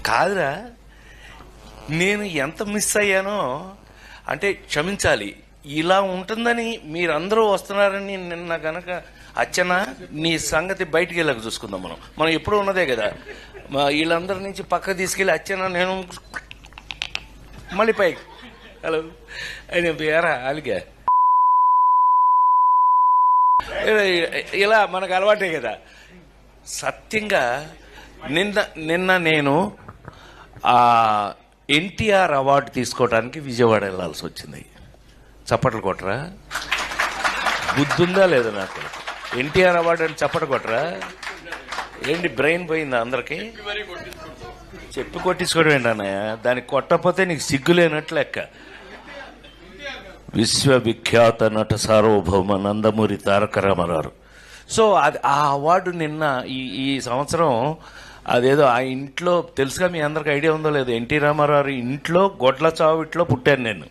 కాదురా, నేను ఎంత మిస్ అయ్యానో అంటే క్షమించాలి. ఇలా ఉంటుందని మీరందరూ వస్తున్నారని నిన్న గనక అచ్చన నీ సంగతి బయటికి వెళ్ళక చూసుకుందాం. మనం ఎప్పుడూ ఉన్నదే కదా. వీళ్ళందరి నుంచి పక్క తీసుకెళ్ళి అచ్చన నేను మళ్ళీ పైకి హలో ఆయన వేరా అలిగా ఇలా మనకు అలవాటే కదా. సత్యంగా నిన్న నేను ఎన్టీఆర్ అవార్డు తీసుకోవడానికి విజయవాడ వెళ్ళాల్సి వచ్చింది. చప్పట్లు కొట్టరా? బుద్ధుందా లేదా నాకు? ఎన్టీఆర్ అవార్డు అని చప్పట్లు కొట్టరా? ఏంటి బ్రెయిన్ పోయిందా అందరికి? చెప్పి కొట్టించుకోవడం ఏంటన్నయ్య? దానికి కొట్టకపోతే నీకు సిగ్గులేనట్లు లెక్క. విశ్వవిఖ్యాత నట సార్వభౌమ నందమూరి తారక రామారావు. సో అది ఆ అవార్డు నిన్న ఈ సంవత్సరం అదేదో ఆ ఇంట్లో తెలుసుగా, మీ అందరికి ఐడియా ఉందో లేదో, ఎన్టీ రామారావు ఇంట్లో గొడ్ల చావిట్లో పుట్టాను నేను.